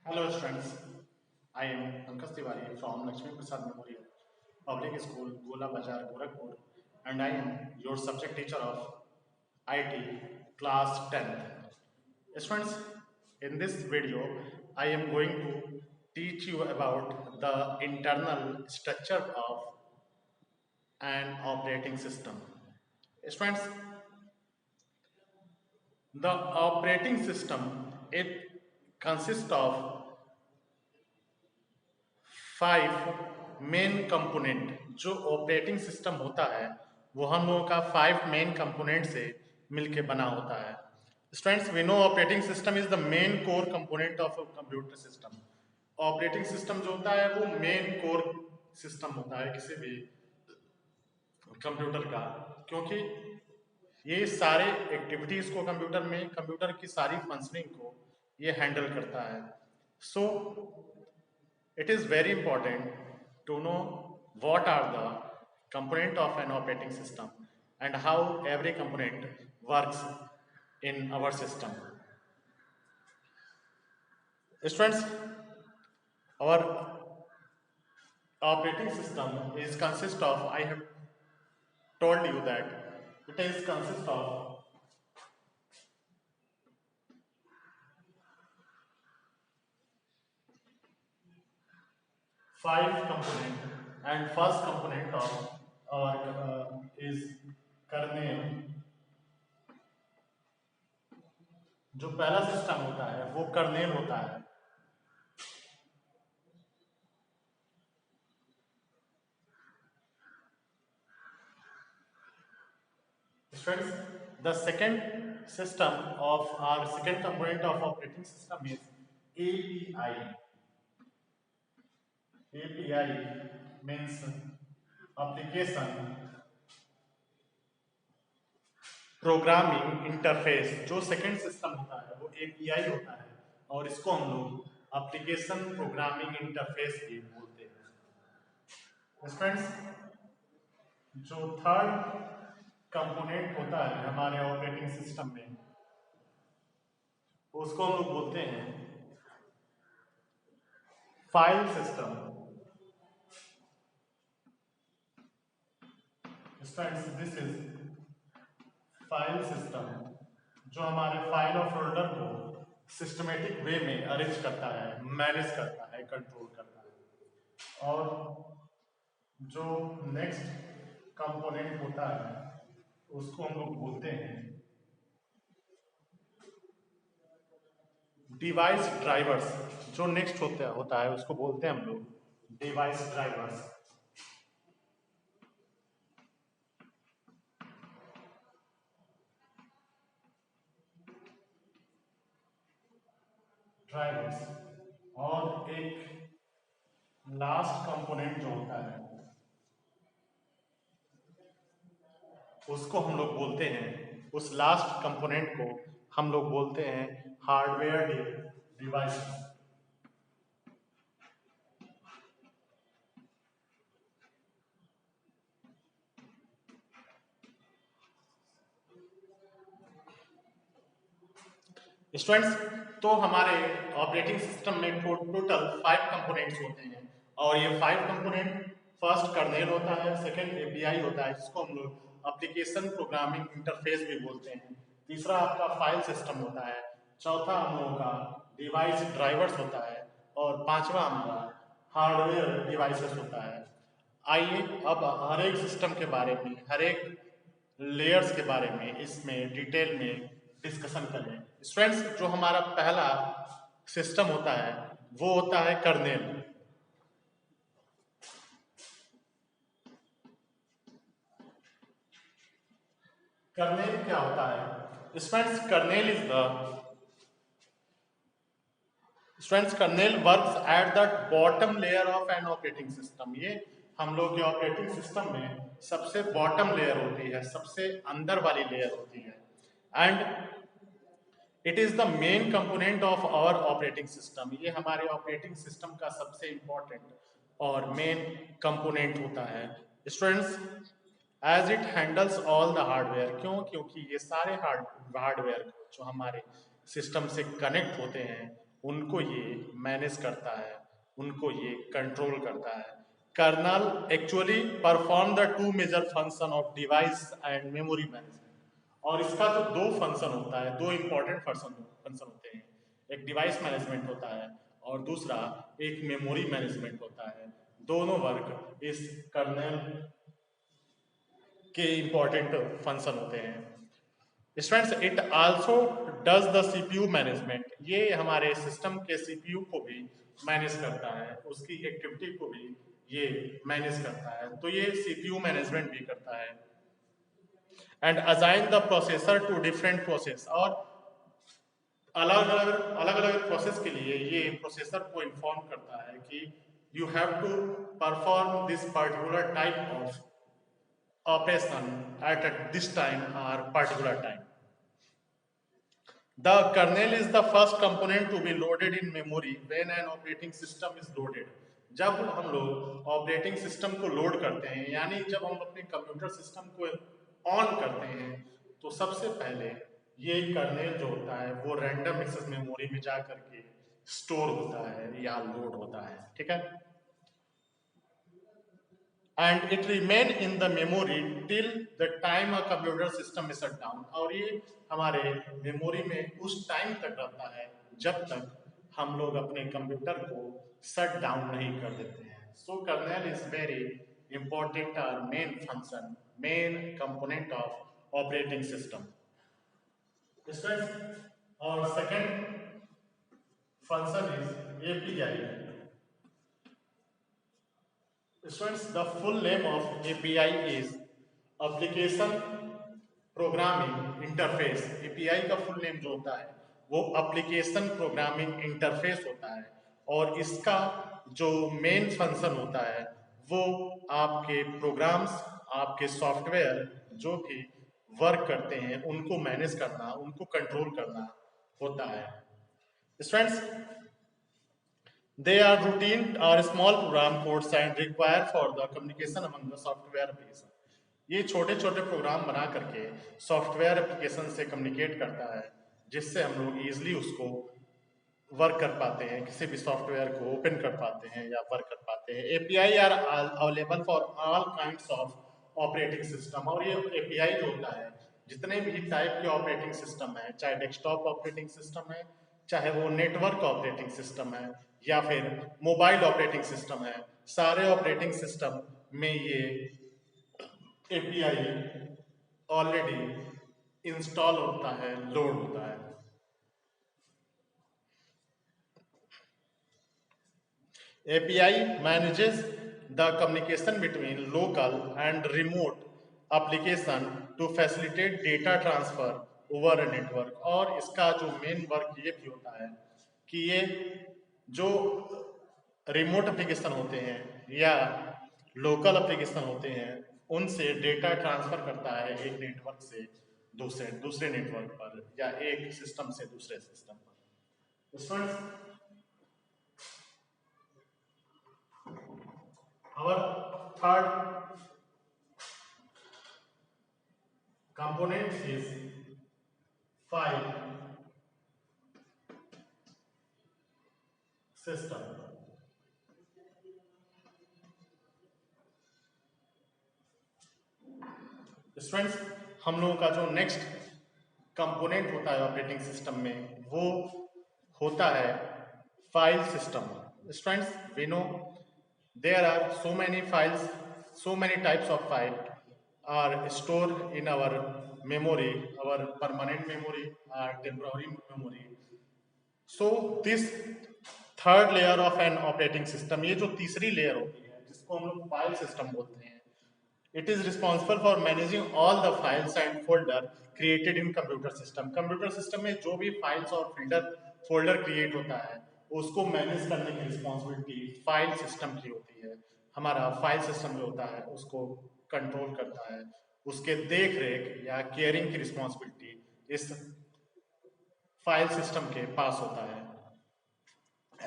Hello students, I am Pankaj Tiwari from Lakshmi Prasad Memorial Public School, Gola Bazar, Gorakhpur, and I am your subject teacher of IT class 10th. Students, in this video, I am going to teach you about the internal structure of an operating system. Students, the operating system it consists of five main component जो operating system होता है वो हम लोगों का five main component से मिलके बना होता है students we know operating system is the main core component of a computer system operating system जो होता है वो मेन कोर सिस्टम होता है किसी भी कंप्यूटर का क्योंकि ये सारे एक्टिविटीज को कंप्यूटर में कंप्यूटर की सारी फंक्शनिंग को ये हैंडल करता है सो it is very important to know what are the component of an operating system and how every component works in our system. Students, our operating system is consist of, I have told you that it is consist of five component and first component of our is kernel. जो पहला system होता है वो kernel होता है Friends, the second system of our second component of operating system is API. API means application programming interface जो second system होता है वो API होता है और इसको हम लोग एप्लीकेशन प्रोग्रामिंग इंटरफेस भी बोलते हैं फ्रेंड्स जो थर्ड कंपोनेंट होता है हमारे ऑपरेटिंग सिस्टम में उसको हम लोग बोलते हैं file system this is file system जो हमारे फाइल और फोल्डर को सिस्टमेटिक वे में अरेंज करता है मैनेज करता है कंट्रोल करता है और जो नेक्स्ट कंपोनेंट होता है उसको हम लोग बोलते हैं डिवाइस ड्राइवर्स जो नेक्स्ट होता है उसको बोलते हैं हम लोग डिवाइस ड्राइवर्स और एक लास्ट कंपोनेंट जो होता है उसको हम लोग बोलते हैं उस लास्ट कंपोनेंट को हम लोग बोलते हैं हार्डवेयर डिवाइस स्टूडेंट्स तो हमारे ऑपरेटिंग सिस्टम में टोटल 5 कंपोनेंट्स होते हैं और ये 5 कंपोनेंट फर्स्ट कर्नेल होता है सेकंड एपीआई होता है जिसको हम लोग एप्लीकेशन प्रोग्रामिंग इंटरफेस भी बोलते हैं तीसरा आपका फाइल सिस्टम होता है चौथा हम लोगों का डिवाइस ड्राइवर्स होता है और पांचवा हमारा हार्डवेयर डिवाइसेस होता है आइए अब हर एक सिस्टम के बारे में हर एक लेयर्स के बारे में इसमें डिटेल में डिस्कशन करें स्टूडेंट्स जो हमारा पहला सिस्टम होता है वो होता है कर्नेल कर्नेल क्या होता है students kernel works at the bottom layer of N operating system ये हम लोग के ऑपरेटिंग सिस्टम में सबसे बॉटम लेयर होती है सबसे अंदर वाली लेयर होती है and it is the main component of our operating system ये हमारे ऑपरेटिंग सिस्टम का सबसे इंपॉर्टेंट और मेन कंपोनेंट होता है students as it handles all the hardware क्योंकि ये सारे हार्डवेयर जो हमारे सिस्टम से कनेक्ट होते हैं उनको ये मैनेज करता है, उनको ये कंट्रोल करता है। Kernel actually perform the two major function of device and memory management. और इसका जो दो फंक्शन होता है, दो इंपॉर्टेंट फंक्शन होते हैं, एक डिवाइस मैनेजमेंट होता है और दूसरा एक मेमोरी मैनेजमेंट होता है। दोनों वर्क इस कर्नल के इंपॉर्टेंट फंक्शन होते हैं। Students, it also does the CPU management. ये हमारे सिस्टम के सीपीयू को भी मैनेज करता है, उसकी एक्टिविटी को भी ये मैनेज करता है, तो ये सीपीयू मैनेजमेंट भी करता है। And assign the processor to different process. और अलग अलग प्रोसेस के लिए ये प्रोसेसर को इन्फॉर्म करता है कि you have to perform this particular type of operation at this time or particular time. The kernel is the first component to be loaded in memory when an operating system is loaded. जब हम लोग operating system को load करते हैं, यानी जब हम अपने कंप्यूटर सिस्टम को ऑन करते हैं, तो सबसे पहले ये कर्नेल जो होता है वो रैंडम एक्सेस मेमोरी में जा करके स्टोर होता है या लोड होता है, ठीक है। and it remain in the memory till the time a computer system is shut down। और ये हमारे मेमोरी में उस टाइम तक रहता है जब तक हम लोग अपने कंप्यूटर को शट डाउन नहीं कर देते हैं। So kernel is very important और main function, main component of operating system. और second function is API. Students, the full name of API is Application Programming Interface। API का फुल नेम जो होता है वो एप्लीकेशन प्रोग्रामिंग इंटरफेस होता है, और इसका जो मेन फंक्शन होता है वो आपके प्रोग्राम्स, आपके सॉफ्टवेयर जो भी वर्क करते हैं उनको मैनेज करना, उनको कंट्रोल करना होता है। Students, they are routine or small program codes and required for the communication among the software application। ये छोटे छोटे प्रोग्राम बना करके सॉफ्टवेयर एप्लीकेशन से कम्युनिकेट करता है, जिससे हम लोग इजीली उसको वर्क कर पाते हैं, किसी भी सॉफ्टवेयर को ओपन कर पाते हैं या वर्क कर पाते हैं। API are available for all kinds of operating system. और ये एपीआई जो होता है जितने भी टाइप के ऑपरेटिंग सिस्टम है, चाहे डेस्कटॉप ऑपरेटिंग सिस्टम है, चाहे वो नेटवर्क ऑपरेटिंग सिस्टम है, या फिर मोबाइल ऑपरेटिंग सिस्टम है, सारे ऑपरेटिंग सिस्टम में ये एपीआई ऑलरेडी इंस्टॉल होता है, लोड होता है। API manages the communication between local and remote application to facilitate data transfer over a network। और इसका जो मेन वर्क ये भी होता है कि ये जो रिमोट एप्लीकेशन होते हैं या लोकल एप्लीकेशन होते हैं उनसे डेटा ट्रांसफर करता है एक नेटवर्क से दूसरे नेटवर्क पर, या एक सिस्टम से दूसरे सिस्टम पर। Our third component is file system। Students, हम लोगों का जो नेक्स्ट कंपोनेंट होता है ऑपरेटिंग सिस्टम में वो होता है file system. Students, we know there are so many files, so many types of file are stored in our memory, our permanent memory or temporary memory। so this third layer of an operating system, ये जो तीसरी layer होती है जिसको हम लोग file system बोलते हैं, it is responsible for managing all the files and folder created in computer system। Computer system में जो भी फाइल्स और फोल्डर क्रिएट होता है उसको मैनेज करने की रिस्पॉन्सिबिलिटी फाइल सिस्टम की होती है। हमारा फाइल सिस्टम जो होता है उसको कंट्रोल करता है, उसके देख रेख या केयरिंग की रिस्पॉन्सिबिलिटी इस फाइल सिस्टम के पास होता है।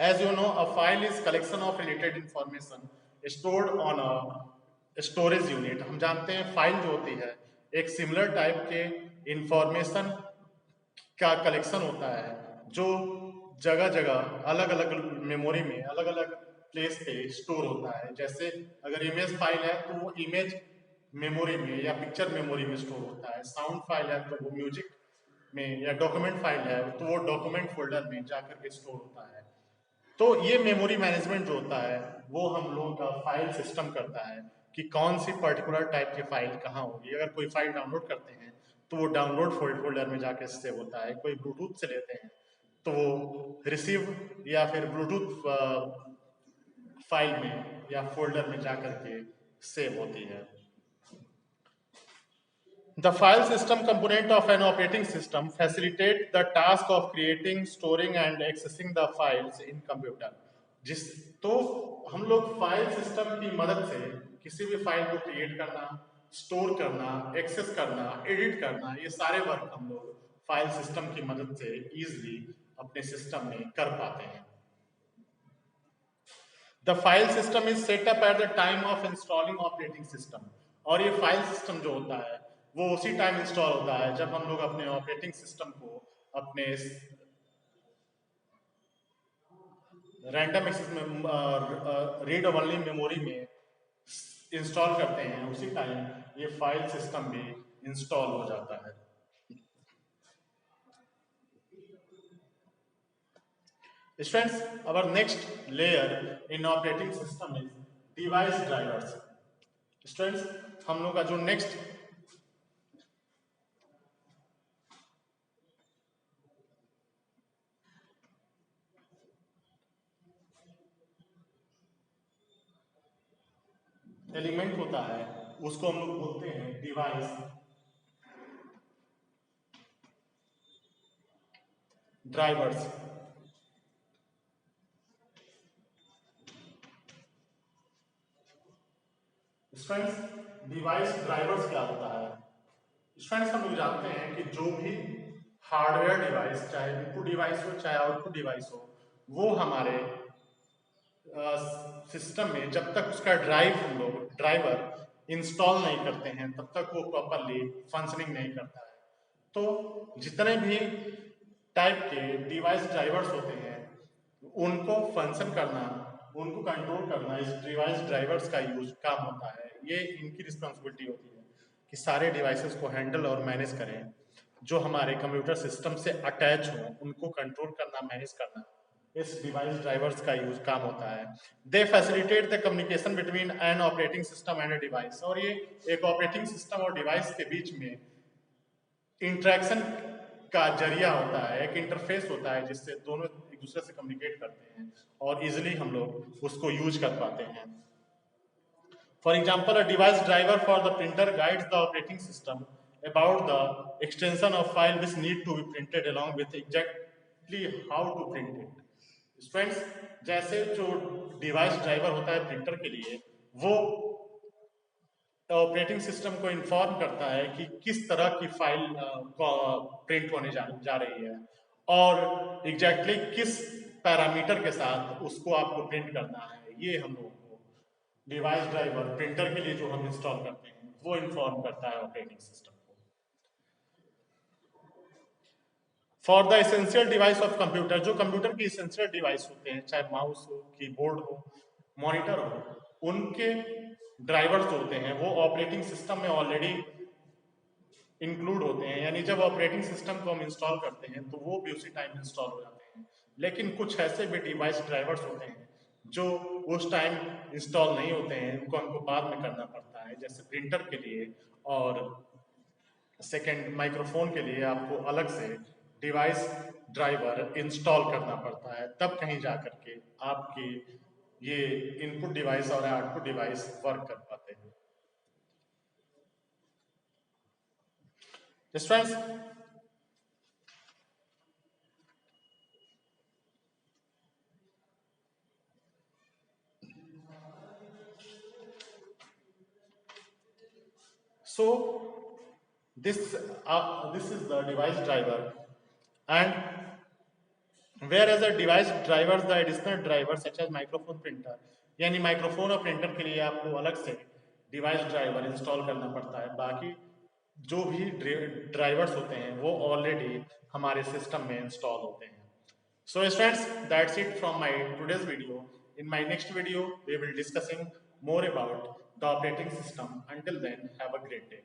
As you know, a file is collection of related information stored on a storage unit. हम जानते हैं फाइल जो होती है एक सिमिलर टाइप के इंफॉर्मेशन का कलेक्शन होता है जो जगह जगह अलग अलग मेमोरी में अलग अलग प्लेस पे स्टोर होता है। जैसे अगर इमेज फाइल है तो वो इमेज मेमोरी में या पिक्चर मेमोरी में स्टोर होता है, साउंड फाइल है तो वो म्यूजिक में, या डॉक्यूमेंट फाइल है तो वो डॉक्यूमेंट फोल्डर में जाकर के स्टोर होता है। तो ये मेमोरी मैनेजमेंट जो होता है वो हम लोगों का फाइल सिस्टम करता है कि कौन सी पर्टिकुलर टाइप की फाइल कहाँ होगी। अगर कोई फाइल डाउनलोड करते हैं तो वो डाउनलोड फोल्डर में जाके सेव होता है। कोई ब्लूटूथ से लेते हैं तो वो रिसीव या फिर ब्लूटूथ फाइल में या फोल्डर में जाकर के सेव होती है। The file system component of an operating system facilitate the task of creating, storing and accessing the files in computer. जिस तो हम लोग फाइल सिस्टम की मदद से किसी भी फाइल को क्रिएट करना, स्टोर करना, एक्सेस करना, एडिट करना, ये सारे वर्क हम लोग फाइल सिस्टम की मदद से इजीली अपने सिस्टम में कर पाते हैं। The file system is set up at the time of installing operating system. और ये फाइल सिस्टम जो होता है वो उसी टाइम इंस्टॉल होता है जब हम लोग अपने ऑपरेटिंग सिस्टम को अपने रैंडम एक्सेस में रीड ओनली मेमोरी में इंस्टॉल करते हैं, उसी टाइम ये फाइल सिस्टम भी इंस्टॉल हो जाता है। Students, our next layer in operating system is device drivers. Students, हम लोग का जो नेक्स्ट एलिमेंट होता है उसको हम लोग बोलते हैं device drivers. Students, device drivers क्या होता है? स्टूडेंट्स, हम लोग जानते हैं कि जो भी हार्डवेयर डिवाइस, चाहे इनपुट डिवाइस हो चाहे आउटपुट डिवाइस हो, वो हमारे सिस्टम में जब तक उसका हम लोग ड्राइवर इंस्टॉल नहीं करते हैं तब तक वो प्रॉपरली फंक्शनिंग नहीं करता है। तो जितने भी टाइप के डिवाइस ड्राइवर्स होते हैं उनको फंक्शन करना, उनको कंट्रोल करना इस डिवाइस ड्राइवर्स का यूज काम होता है। ये इनकी रिस्पॉन्सिबिलिटी होती है कि सारे डिवाइसेस को हैंडल और मैनेज करें, जो हमारे कंप्यूटर सिस्टम से अटैच हो उनको कंट्रोल करना, मैनेज करना इस डिवाइस ड्राइवर्स का यूज काम होता है। They facilitate the communication between an operating system and a device. और ये एक ऑपरेटिंग सिस्टम और डिवाइस के बीच में इंटरेक्शन का जरिया होता है, एक इंटरफेस होता है जिससे दोनों एक दूसरे से कम्युनिकेट करते हैं और इजिली हम लोग उसको यूज कर पाते हैं। For example, a device driver for the printer guides the operating system about the extension of file which need to be printed along with exactly how to print it. Friends, जैसे जो device driver होता है printer के लिए, वो operating system को inform करता है कि किस तरह की फाइल प्रिंट होने जा रही है और एग्जैक्टली किस पैरामीटर के साथ उसको आपको प्रिंट करना है। ये हम लोगों को डिवाइस ड्राइवर प्रिंटर के लिए जो हम इंस्टॉल करते हैं वो इन्फॉर्म करता है ऑपरेटिंग सिस्टम को। For the essential device of computer, जो कंप्यूटर की एसेंशियल डिवाइस होते हैं, चाहे माउस हो, कीबोर्ड हो, मॉनिटर हो, उनके ड्राइवर्स होते हैं वो ऑपरेटिंग सिस्टम में ऑलरेडी इंक्लूड होते हैं। यानी जब ऑपरेटिंग सिस्टम को हम इंस्टॉल करते हैं तो वो भी उसी टाइम इंस्टॉल हो जाते हैं। लेकिन कुछ ऐसे भी डिवाइस ड्राइवर्स होते हैं जो उस टाइम इंस्टॉल नहीं होते हैं, उनको हमको बाद में करना पड़ता है। जैसे प्रिंटर के लिए और सेकेंड माइक्रोफोन के लिए आपको अलग से डिवाइस ड्राइवर इंस्टॉल करना पड़ता है, तब कहीं जा करके आपकी ये इनपुट डिवाइस और आउटपुट डिवाइस वर्क कर पाते हैं। Friends, so this is the device driver, and whereas a device drivers the additional drivers such as microphone printer, यानी माइक्रोफोन और प्रिंटर के लिए आपको अलग से डिवाइस ड्राइवर इंस्टॉल करना पड़ता है। बाकी जो भी ड्राइवर्स होते हैं वो ऑलरेडी हमारे सिस्टम में इंस्टॉल होते हैं। So friends, that's it from my today's video. In my next video, we will discussing more about the operating system. Until then, have a great day.